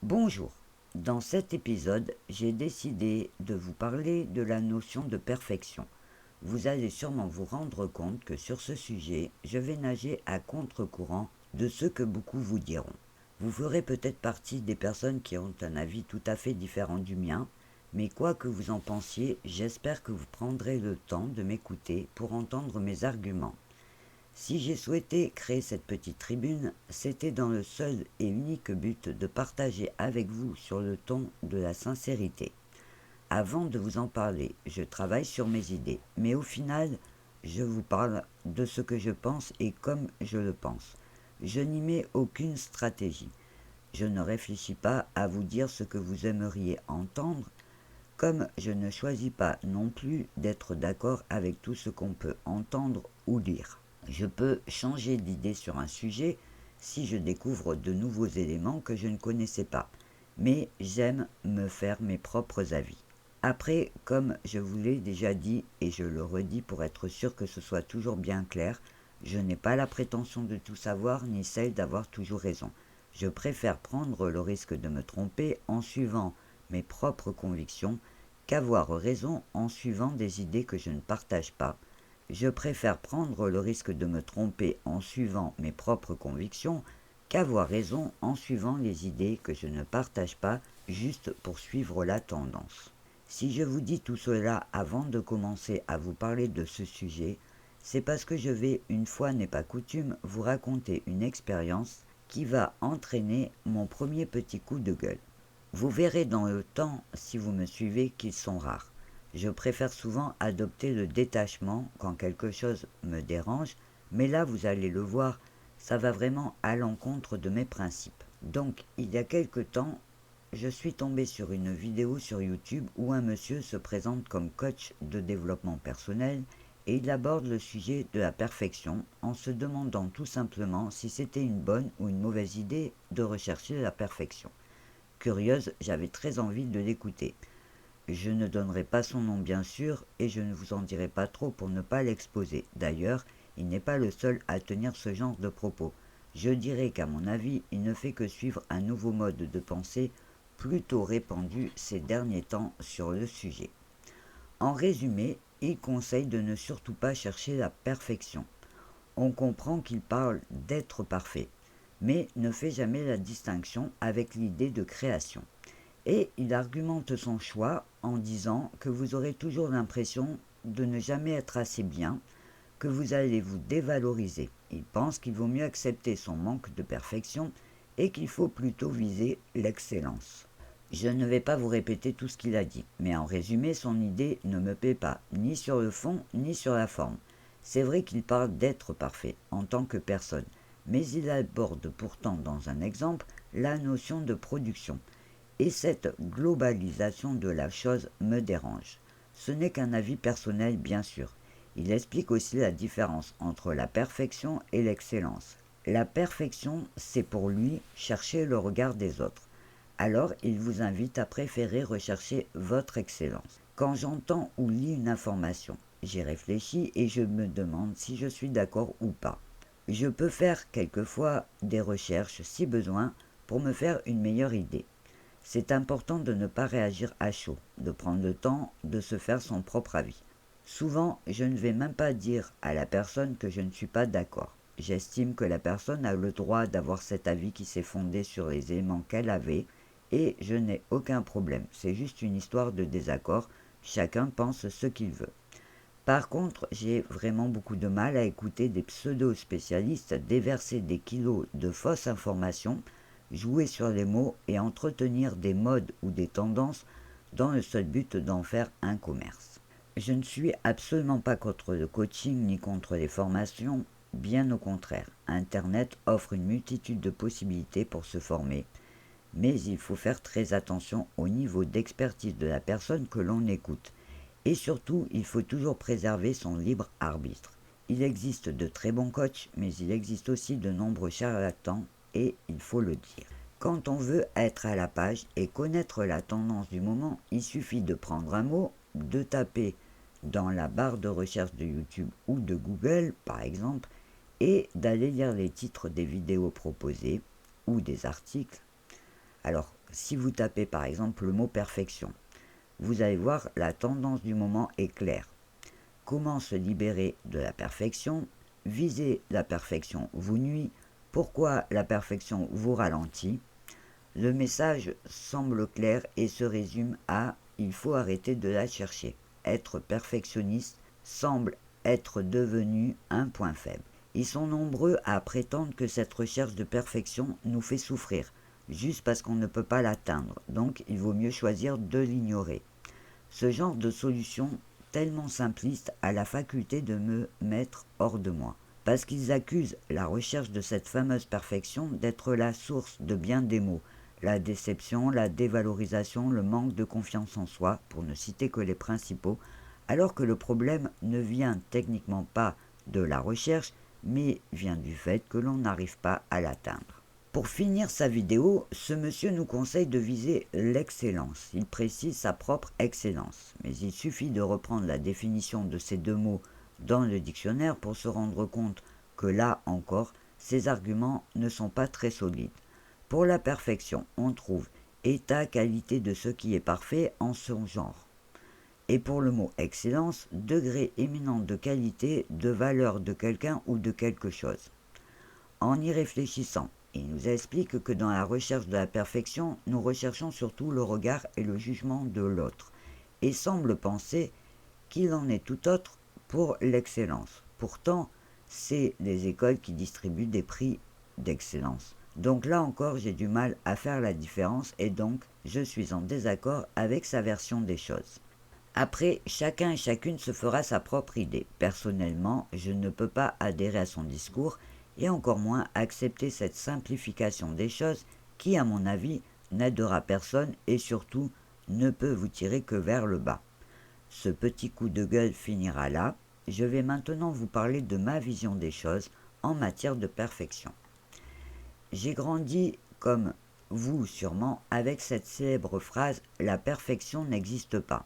Bonjour. Dans cet épisode, j'ai décidé de vous parler de la notion de perfection. Vous allez sûrement vous rendre compte que sur ce sujet, je vais nager à contre-courant de ce que beaucoup vous diront. Vous ferez peut-être partie des personnes qui ont un avis tout à fait différent du mien, mais quoi que vous en pensiez, j'espère que vous prendrez le temps de m'écouter pour entendre mes arguments. Si j'ai souhaité créer cette petite tribune, c'était dans le seul et unique but de partager avec vous sur le ton de la sincérité. Avant de vous en parler, je travaille sur mes idées, mais au final, je vous parle de ce que je pense et comme je le pense. Je n'y mets aucune stratégie. Je ne réfléchis pas à vous dire ce que vous aimeriez entendre, comme je ne choisis pas non plus d'être d'accord avec tout ce qu'on peut entendre ou lire. Je peux changer d'idée sur un sujet si je découvre de nouveaux éléments que je ne connaissais pas, mais j'aime me faire mes propres avis. Après, comme je vous l'ai déjà dit et je le redis pour être sûr que ce soit toujours bien clair, je n'ai pas la prétention de tout savoir ni celle d'avoir toujours raison. Je préfère prendre le risque de me tromper en suivant mes propres convictions qu'avoir raison en suivant des idées que je ne partage pas. Je préfère prendre le risque de me tromper en suivant mes propres convictions qu'avoir raison en suivant les idées que je ne partage pas juste pour suivre la tendance. Si je vous dis tout cela avant de commencer à vous parler de ce sujet, c'est parce que je vais, une fois n'est pas coutume, vous raconter une expérience qui va entraîner mon premier petit coup de gueule. Vous verrez dans le temps, si vous me suivez, qu'ils sont rares. Je préfère souvent adopter le détachement quand quelque chose me dérange, mais là, vous allez le voir, ça va vraiment à l'encontre de mes principes. Donc, il y a quelque temps, je suis tombé sur une vidéo sur YouTube où un monsieur se présente comme coach de développement personnel et il aborde le sujet de la perfection en se demandant tout simplement si c'était une bonne ou une mauvaise idée de rechercher la perfection. Curieuse, j'avais très envie de l'écouter. Je ne donnerai pas son nom bien sûr, et je ne vous en dirai pas trop pour ne pas l'exposer. D'ailleurs, il n'est pas le seul à tenir ce genre de propos. Je dirais qu'à mon avis, il ne fait que suivre un nouveau mode de pensée plutôt répandu ces derniers temps sur le sujet. En résumé, il conseille de ne surtout pas chercher la perfection. On comprend qu'il parle d'être parfait, mais ne fait jamais la distinction avec l'idée de création. Et il argumente son choix en disant que vous aurez toujours l'impression de ne jamais être assez bien, que vous allez vous dévaloriser. Il pense qu'il vaut mieux accepter son manque de perfection et qu'il faut plutôt viser l'excellence. Je ne vais pas vous répéter tout ce qu'il a dit, mais en résumé, son idée ne me plaît pas, ni sur le fond, ni sur la forme. C'est vrai qu'il parle d'être parfait, en tant que personne, mais il aborde pourtant dans un exemple la notion de production. Et cette globalisation de la chose me dérange. Ce n'est qu'un avis personnel, bien sûr. Il explique aussi la différence entre la perfection et l'excellence. La perfection, c'est pour lui chercher le regard des autres. Alors, il vous invite à préférer rechercher votre excellence. Quand j'entends ou lis une information, j'y réfléchis et je me demande si je suis d'accord ou pas. Je peux faire quelquefois des recherches, si besoin, pour me faire une meilleure idée. C'est important de ne pas réagir à chaud, de prendre le temps de se faire son propre avis. Souvent, je ne vais même pas dire à la personne que je ne suis pas d'accord. J'estime que la personne a le droit d'avoir cet avis qui s'est fondé sur les éléments qu'elle avait, et je n'ai aucun problème. C'est juste une histoire de désaccord, chacun pense ce qu'il veut. Par contre, j'ai vraiment beaucoup de mal à écouter des pseudo-spécialistes déverser des kilos de fausses informations, jouer sur les mots et entretenir des modes ou des tendances dans le seul but d'en faire un commerce. Je ne suis absolument pas contre le coaching ni contre les formations, bien au contraire. Internet offre une multitude de possibilités pour se former, mais il faut faire très attention au niveau d'expertise de la personne que l'on écoute. Et surtout, il faut toujours préserver son libre arbitre. Il existe de très bons coachs, mais il existe aussi de nombreux charlatans, et il faut le dire. Quand on veut être à la page et connaître la tendance du moment, il suffit de prendre un mot, de taper dans la barre de recherche de YouTube ou de Google, par exemple, et d'aller lire les titres des vidéos proposées ou des articles. Alors, Si vous tapez par exemple le mot perfection, vous allez voir la tendance du moment est claire. Comment se libérer de la perfection? Viser la perfection vous nuit. Pourquoi la perfection vous ralentit? Le message semble clair et se résume à il faut arrêter de la chercher. Être perfectionniste semble être devenu un point faible. Ils sont nombreux à prétendre que cette recherche de perfection nous fait souffrir, juste parce qu'on ne peut pas l'atteindre, donc il vaut mieux choisir de l'ignorer. Ce genre de solution tellement simpliste a la faculté de me mettre hors de moi, parce qu'ils accusent la recherche de cette fameuse perfection d'être la source de bien des maux, la déception, la dévalorisation, le manque de confiance en soi, pour ne citer que les principaux, alors que le problème ne vient techniquement pas de la recherche, mais vient du fait que l'on n'arrive pas à l'atteindre. Pour finir sa vidéo, ce monsieur nous conseille de viser l'excellence. Il précise sa propre excellence. Mais il suffit de reprendre la définition de ces deux mots dans le dictionnaire pour se rendre compte que là encore, ces arguments ne sont pas très solides. Pour la perfection, on trouve état, qualité de ce qui est parfait en son genre. Et pour le mot excellence, degré éminent de qualité, de valeur de quelqu'un ou de quelque chose. En y réfléchissant, il nous explique que dans la recherche de la perfection, nous recherchons surtout le regard et le jugement de l'autre, et semble penser qu'il en est tout autre pour l'excellence. Pourtant, c'est les écoles qui distribuent des prix d'excellence. Donc là encore, j'ai du mal à faire la différence et donc je suis en désaccord avec sa version des choses. Après, chacun et chacune se fera sa propre idée. Personnellement, je ne peux pas adhérer à son discours et encore moins accepter cette simplification des choses qui, à mon avis, n'aidera personne et surtout ne peut vous tirer que vers le bas. Ce petit coup de gueule finira là. Je vais maintenant vous parler de ma vision des choses en matière de perfection. J'ai grandi, comme vous sûrement, avec cette célèbre phrase « La perfection n'existe pas »,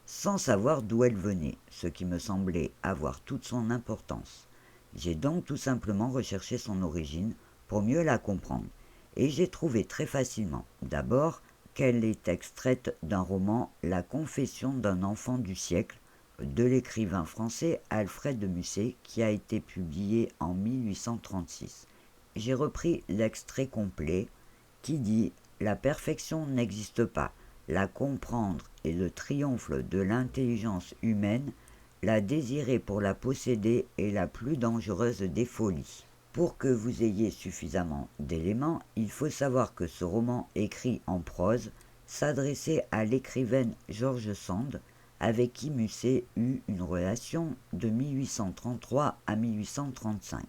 sans savoir d'où elle venait, ce qui me semblait avoir toute son importance. J'ai donc tout simplement recherché son origine pour mieux la comprendre, et j'ai trouvé très facilement, d'abord, qu'elle est extraite d'un roman La confession d'un enfant du siècle de l'écrivain français Alfred de Musset qui a été publié en 1836. J'ai repris l'extrait complet qui dit « La perfection n'existe pas, la comprendre est le triomphe de l'intelligence humaine, la désirer pour la posséder est la plus dangereuse des folies. » Pour que vous ayez suffisamment d'éléments, il faut savoir que ce roman écrit en prose s'adressait à l'écrivaine George Sand, avec qui Musset eut une relation de 1833 à 1835.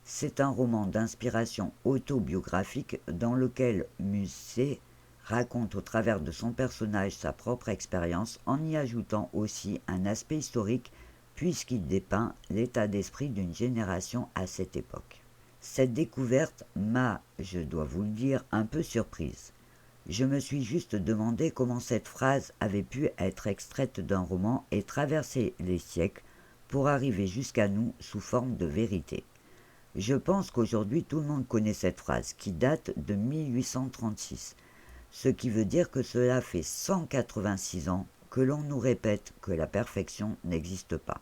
C'est un roman d'inspiration autobiographique dans lequel Musset raconte au travers de son personnage sa propre expérience en y ajoutant aussi un aspect historique puisqu'il dépeint l'état d'esprit d'une génération à cette époque. Cette découverte m'a, je dois vous le dire, un peu surprise. Je me suis juste demandé comment cette phrase avait pu être extraite d'un roman et traverser les siècles pour arriver jusqu'à nous sous forme de vérité. Je pense qu'aujourd'hui tout le monde connaît cette phrase qui date de 1836, ce qui veut dire que cela fait 186 ans que l'on nous répète que la perfection n'existe pas.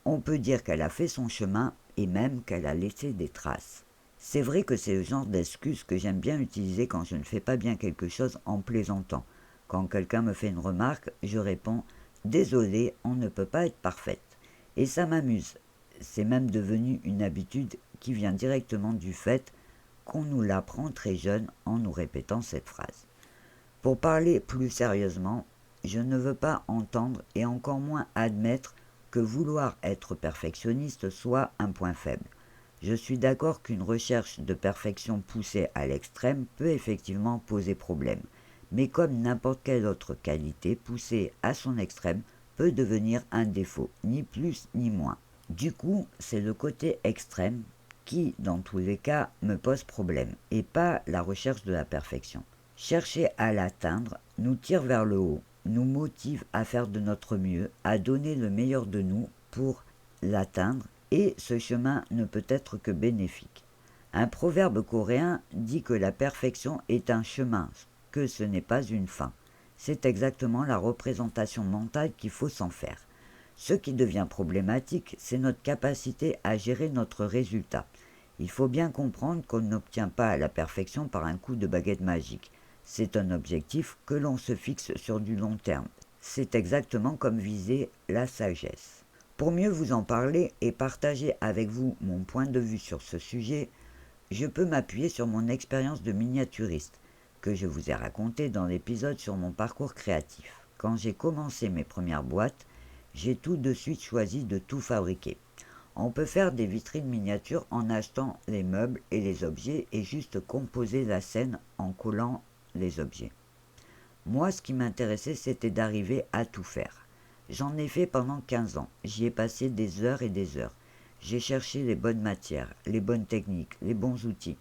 On peut dire qu'elle a fait son chemin et même qu'elle a laissé des traces. C'est vrai que c'est le genre d'excuse que j'aime bien utiliser quand je ne fais pas bien quelque chose en plaisantant. Quand quelqu'un me fait une remarque, je réponds « Désolé, on ne peut pas être parfaite ». Et ça m'amuse. C'est même devenu une habitude qui vient directement du fait qu'on nous l'apprend très jeune en nous répétant cette phrase. Pour parler plus sérieusement, je ne veux pas entendre et encore moins admettre que vouloir être perfectionniste soit un point faible. Je suis d'accord qu'une recherche de perfection poussée à l'extrême peut effectivement poser problème, mais comme n'importe quelle autre qualité poussée à son extrême peut devenir un défaut, ni plus ni moins. Du coup, c'est le côté extrême qui, dans tous les cas, me pose problème, et pas la recherche de la perfection. Chercher à l'atteindre nous tire vers le haut, nous motive à faire de notre mieux, à donner le meilleur de nous pour l'atteindre, et ce chemin ne peut être que bénéfique. Un proverbe coréen dit que la perfection est un chemin que ce n'est pas une fin. C'est exactement la représentation mentale qu'il faut s'en faire. Ce qui devient problématique, c'est notre capacité à gérer notre résultat. Il faut bien comprendre qu'on n'obtient pas la perfection par un coup de baguette magique. C'est un objectif que l'on se fixe sur du long terme. C'est exactement comme viser la sagesse. Pour mieux vous en parler et partager avec vous mon point de vue sur ce sujet, je peux m'appuyer sur mon expérience de miniaturiste, que je vous ai raconté dans l'épisode sur mon parcours créatif. Quand j'ai commencé mes premières boîtes, j'ai tout de suite choisi de tout fabriquer. On peut faire des vitrines miniatures en achetant les meubles et les objets et juste composer la scène en collant les objets. Moi, ce qui m'intéressait, c'était d'arriver à tout faire. J'en ai fait pendant 15 ans. J'y ai passé des heures et des heures. J'ai cherché les bonnes matières, les bonnes techniques, les bons outils.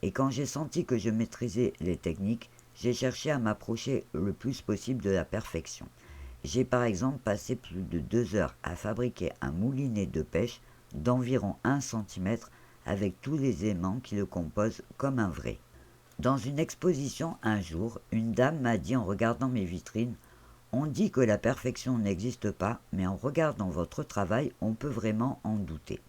Et quand j'ai senti que je maîtrisais les techniques, j'ai cherché à m'approcher le plus possible de la perfection. J'ai par exemple passé plus de 2 heures à fabriquer un moulinet de pêche d'environ 1 cm avec tous les aimants qui le composent comme un vrai. Dans une exposition un jour, une dame m'a dit en regardant mes vitrines: on dit que la perfection n'existe pas, mais en regardant votre travail, on peut vraiment en douter.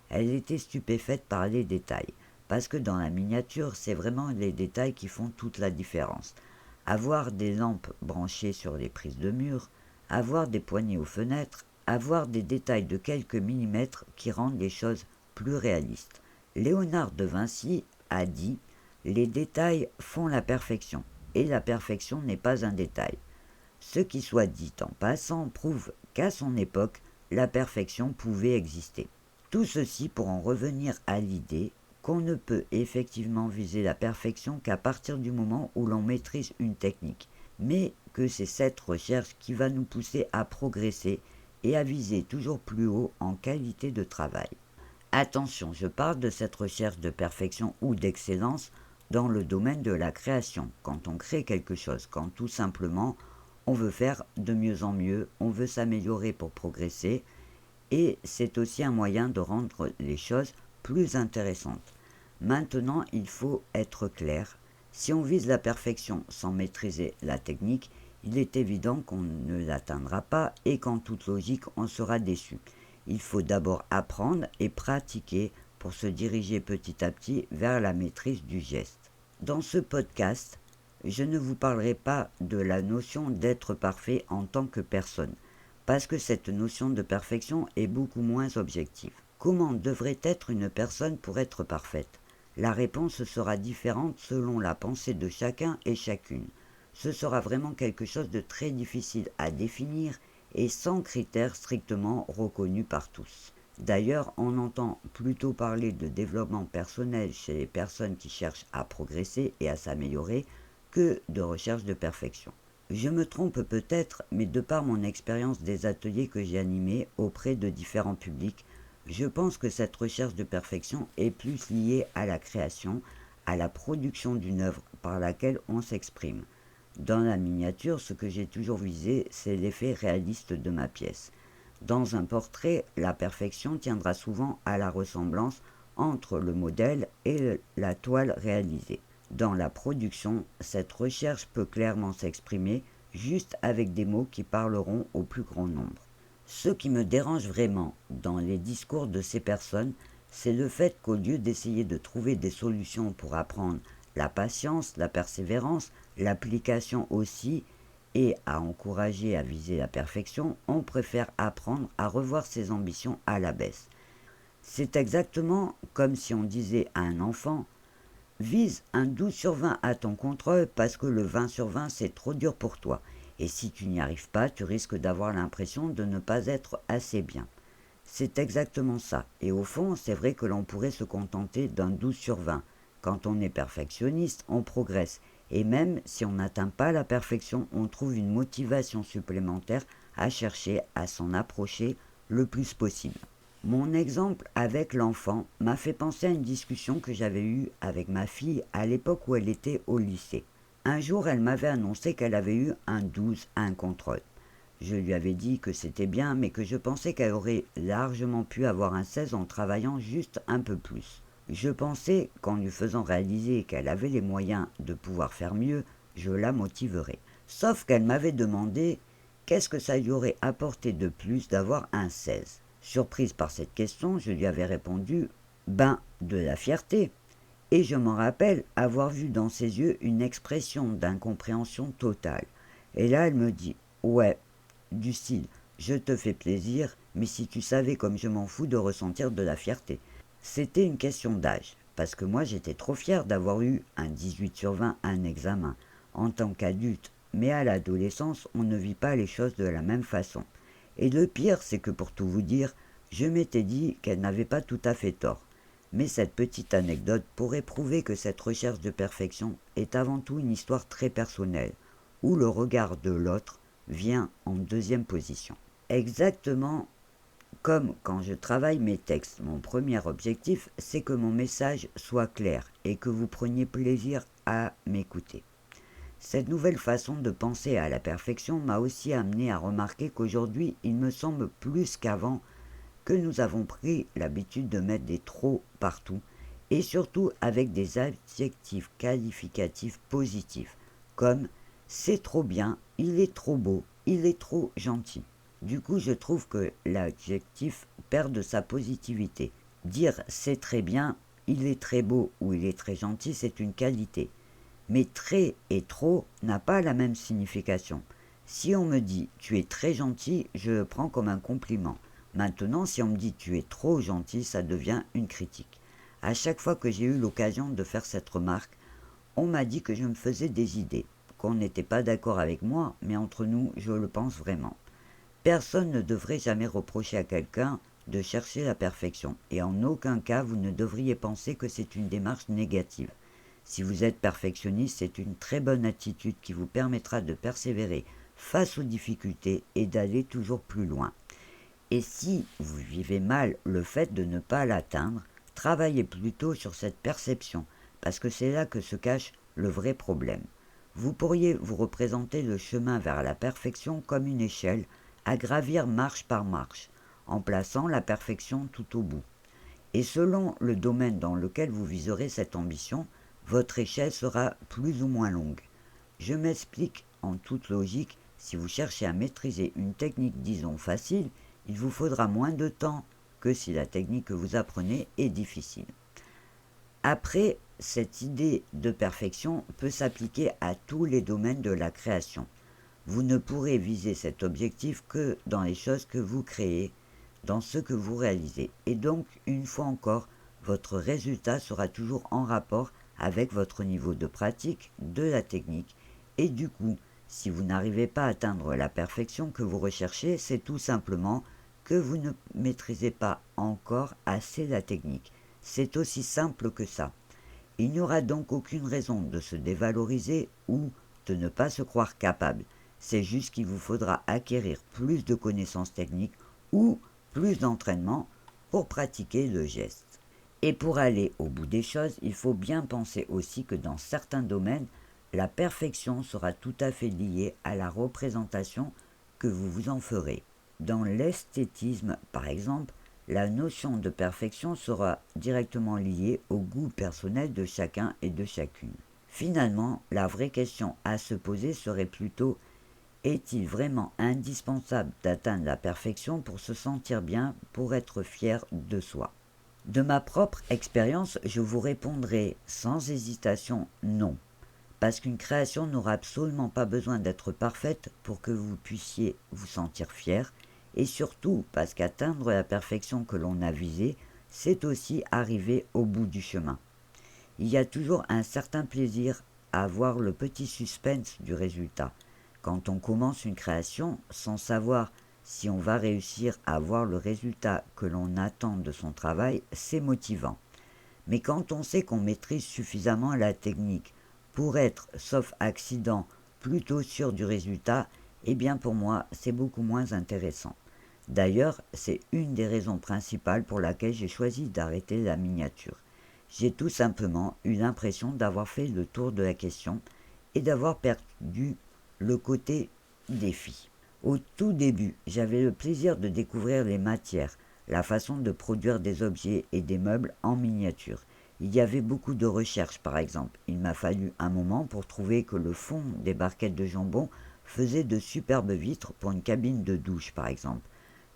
Elle était stupéfaite par les détails, parce que dans la miniature, c'est vraiment les détails qui font toute la différence. Avoir des lampes branchées sur les prises de mur, avoir des poignées aux fenêtres, avoir des détails de quelques millimètres qui rendent les choses plus réalistes. Léonard de Vinci a dit: les détails font la perfection, et la perfection n'est pas un détail. Ce qui soit dit en passant prouve qu'à son époque, la perfection pouvait exister. Tout ceci pour en revenir à l'idée qu'on ne peut effectivement viser la perfection qu'à partir du moment où l'on maîtrise une technique, mais que c'est cette recherche qui va nous pousser à progresser et à viser toujours plus haut en qualité de travail. Attention, je parle de cette recherche de perfection ou d'excellence dans le domaine de la création, quand on crée quelque chose, quand tout simplement on veut faire de mieux en mieux, on veut s'améliorer pour progresser, et c'est aussi un moyen de rendre les choses plus intéressantes. Maintenant, il faut être clair. Si on vise la perfection sans maîtriser la technique, il est évident qu'on ne l'atteindra pas et qu'en toute logique, on sera déçu. Il faut d'abord apprendre et pratiquer pour se diriger petit à petit vers la maîtrise du geste. Dans ce podcast, je ne vous parlerai pas de la notion d'être parfait en tant que personne, parce que cette notion de perfection est beaucoup moins objective. Comment devrait être une personne pour être parfaite? La réponse sera différente selon la pensée de chacun et chacune. Ce sera vraiment quelque chose de très difficile à définir et sans critères strictement reconnus par tous. D'ailleurs, on entend plutôt parler de développement personnel chez les personnes qui cherchent à progresser et à s'améliorer que de recherche de perfection. Je me trompe peut-être, mais de par mon expérience des ateliers que j'ai animés auprès de différents publics, je pense que cette recherche de perfection est plus liée à la création, à la production d'une œuvre par laquelle on s'exprime. Dans la miniature, ce que j'ai toujours visé, c'est l'effet réaliste de ma pièce. Dans un portrait, la perfection tiendra souvent à la ressemblance entre le modèle et la toile réalisée. Dans la production, cette recherche peut clairement s'exprimer juste avec des mots qui parleront au plus grand nombre. Ce qui me dérange vraiment dans les discours de ces personnes, c'est le fait qu'au lieu d'essayer de trouver des solutions pour apprendre la patience, la persévérance, l'application aussi, et à encourager à viser la perfection, on préfère apprendre à revoir ses ambitions à la baisse. C'est exactement comme si on disait à un enfant: vise un 12 sur 20 à ton contrôle parce que le 20 sur 20 c'est trop dur pour toi. Et si tu n'y arrives pas, tu risques d'avoir l'impression de ne pas être assez bien. C'est exactement ça. Et au fond, c'est vrai que l'on pourrait se contenter d'un 12 sur 20. Quand on est perfectionniste, on progresse. Et même si on n'atteint pas la perfection, on trouve une motivation supplémentaire à chercher à s'en approcher le plus possible. Mon exemple avec l'enfant m'a fait penser à une discussion que j'avais eue avec ma fille à l'époque où elle était au lycée. Un jour, elle m'avait annoncé qu'elle avait eu un 12 à un contrôle. Je lui avais dit que c'était bien, mais que je pensais qu'elle aurait largement pu avoir un 16 en travaillant juste un peu plus. Je pensais qu'en lui faisant réaliser qu'elle avait les moyens de pouvoir faire mieux, je la motiverai. Sauf qu'elle m'avait demandé qu'est-ce que ça lui aurait apporté de plus d'avoir un 16. Surprise par cette question, je lui avais répondu « de la fierté ». Et je m'en rappelle avoir vu dans ses yeux une expression d'incompréhension totale. Et là, elle me dit « Ouais, du style, je te fais plaisir, mais si tu savais comme je m'en fous de ressentir de la fierté. » C'était une question d'âge, parce que moi j'étais trop fière d'avoir eu un 18 sur 20 à un examen, en tant qu'adulte, mais à l'adolescence, on ne vit pas les choses de la même façon. Et le pire, c'est que pour tout vous dire, je m'étais dit qu'elle n'avait pas tout à fait tort. Mais cette petite anecdote pourrait prouver que cette recherche de perfection est avant tout une histoire très personnelle, où le regard de l'autre vient en deuxième position. Exactement comme quand je travaille mes textes, mon premier objectif, c'est que mon message soit clair et que vous preniez plaisir à m'écouter. Cette nouvelle façon de penser à la perfection m'a aussi amené à remarquer qu'aujourd'hui, il me semble plus qu'avant que nous avons pris l'habitude de mettre des trop partout, et surtout avec des adjectifs qualificatifs positifs, comme c'est trop bien, il est trop beau, il est trop gentil. Du coup, je trouve que l'adjectif perd de sa positivité. Dire c'est très bien, il est très beau ou il est très gentil, c'est une qualité. Mais très et trop n'a pas la même signification. Si on me dit tu es très gentil, je le prends comme un compliment. Maintenant, si on me dit tu es trop gentil, ça devient une critique. À chaque fois que j'ai eu l'occasion de faire cette remarque, on m'a dit que je me faisais des idées, qu'on n'était pas d'accord avec moi, mais entre nous, je le pense vraiment. Personne ne devrait jamais reprocher à quelqu'un de chercher la perfection, et en aucun cas vous ne devriez penser que c'est une démarche négative. Si vous êtes perfectionniste, c'est une très bonne attitude qui vous permettra de persévérer face aux difficultés et d'aller toujours plus loin. Et si vous vivez mal le fait de ne pas l'atteindre, travaillez plutôt sur cette perception, parce que c'est là que se cache le vrai problème. Vous pourriez vous représenter le chemin vers la perfection comme une échelle à gravir marche par marche, en plaçant la perfection tout au bout. Et selon le domaine dans lequel vous viserez cette ambition, votre échelle sera plus ou moins longue. Je m'explique en toute logique, si vous cherchez à maîtriser une technique disons facile, il vous faudra moins de temps que si la technique que vous apprenez est difficile. Après, cette idée de perfection peut s'appliquer à tous les domaines de la création. Vous ne pourrez viser cet objectif que dans les choses que vous créez, dans ce que vous réalisez. Et donc, une fois encore, votre résultat sera toujours en rapport avec votre niveau de pratique, de la technique. Et du coup, si vous n'arrivez pas à atteindre la perfection que vous recherchez, c'est tout simplement que vous ne maîtrisez pas encore assez la technique. C'est aussi simple que ça. Il n'y aura donc aucune raison de se dévaloriser ou de ne pas se croire capable. C'est juste qu'il vous faudra acquérir plus de connaissances techniques ou plus d'entraînement pour pratiquer le geste. Et pour aller au bout des choses, il faut bien penser aussi que dans certains domaines, la perfection sera tout à fait liée à la représentation que vous vous en ferez. Dans l'esthétisme, par exemple, la notion de perfection sera directement liée au goût personnel de chacun et de chacune. Finalement, la vraie question à se poser serait plutôt: est-il vraiment indispensable d'atteindre la perfection pour se sentir bien, pour être fier de soi? De ma propre expérience, je vous répondrai sans hésitation non, parce qu'une création n'aura absolument pas besoin d'être parfaite pour que vous puissiez vous sentir fier, et surtout parce qu'atteindre la perfection que l'on a visée, c'est aussi arriver au bout du chemin. Il y a toujours un certain plaisir à voir le petit suspense du résultat. Quand on commence une création sans savoir si on va réussir à voir le résultat que l'on attend de son travail, c'est motivant. Mais quand on sait qu'on maîtrise suffisamment la technique pour être, sauf accident, plutôt sûr du résultat, eh bien pour moi, c'est beaucoup moins intéressant. D'ailleurs, c'est une des raisons principales pour laquelle j'ai choisi d'arrêter la miniature. J'ai tout simplement eu l'impression d'avoir fait le tour de la question et d'avoir perdu le côté défi. Au tout début, j'avais le plaisir de découvrir les matières, la façon de produire des objets et des meubles en miniature. Il y avait beaucoup de recherches par exemple. Il m'a fallu un moment pour trouver que le fond des barquettes de jambon faisait de superbes vitres pour une cabine de douche par exemple,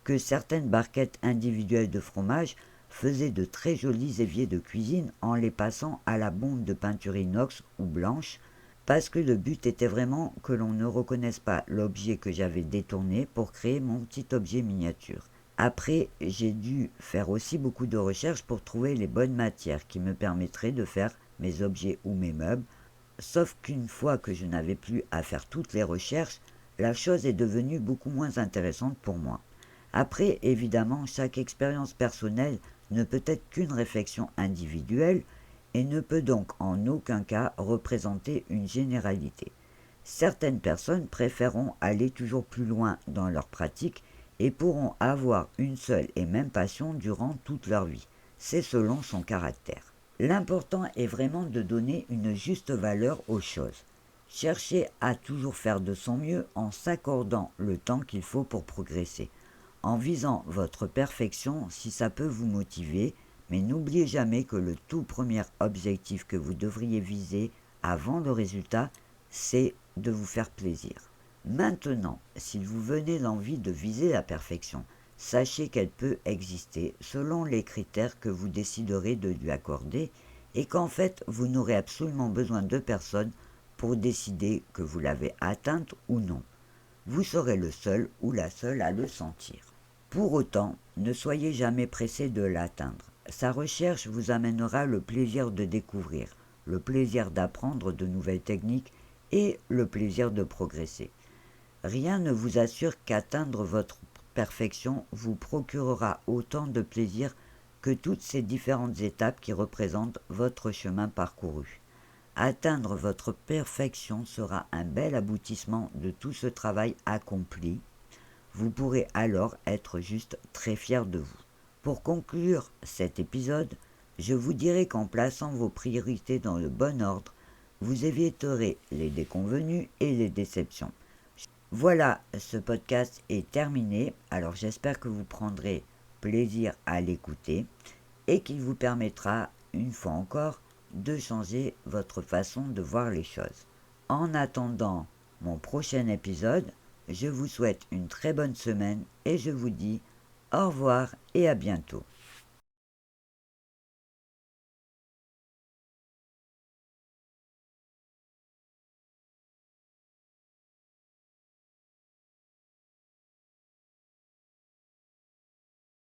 que certaines barquettes individuelles de fromage faisaient de très jolis éviers de cuisine en les passant à la bombe de peinture inox ou blanche, parce que le but était vraiment que l'on ne reconnaisse pas l'objet que j'avais détourné pour créer mon petit objet miniature. Après, j'ai dû faire aussi beaucoup de recherches pour trouver les bonnes matières qui me permettraient de faire mes objets ou mes meubles, sauf qu'une fois que je n'avais plus à faire toutes les recherches, la chose est devenue beaucoup moins intéressante pour moi. Après, évidemment, chaque expérience personnelle ne peut être qu'une réflexion individuelle et ne peut donc en aucun cas représenter une généralité. Certaines personnes préféreront aller toujours plus loin dans leur pratique et pourront avoir une seule et même passion durant toute leur vie. C'est selon son caractère. L'important est vraiment de donner une juste valeur aux choses. Cherchez à toujours faire de son mieux en s'accordant le temps qu'il faut pour progresser, en visant votre perfection si ça peut vous motiver, mais n'oubliez jamais que le tout premier objectif que vous devriez viser avant le résultat, c'est de vous faire plaisir. Maintenant, s'il vous venait l'envie de viser la perfection, sachez qu'elle peut exister selon les critères que vous déciderez de lui accorder et qu'en fait, vous n'aurez absolument besoin de personne pour décider que vous l'avez atteinte ou non. Vous serez le seul ou la seule à le sentir. Pour autant, ne soyez jamais pressé de l'atteindre. Sa recherche vous amènera le plaisir de découvrir, le plaisir d'apprendre de nouvelles techniques et le plaisir de progresser. Rien ne vous assure qu'atteindre votre perfection vous procurera autant de plaisir que toutes ces différentes étapes qui représentent votre chemin parcouru. Atteindre votre perfection sera un bel aboutissement de tout ce travail accompli. Vous pourrez alors être juste très fier de vous. Pour conclure cet épisode, je vous dirai qu'en plaçant vos priorités dans le bon ordre, vous éviterez les déconvenues et les déceptions. Voilà, ce podcast est terminé, alors j'espère que vous prendrez plaisir à l'écouter et qu'il vous permettra, une fois encore, de changer votre façon de voir les choses. En attendant mon prochain épisode, je vous souhaite une très bonne semaine et je vous dis au revoir et à bientôt.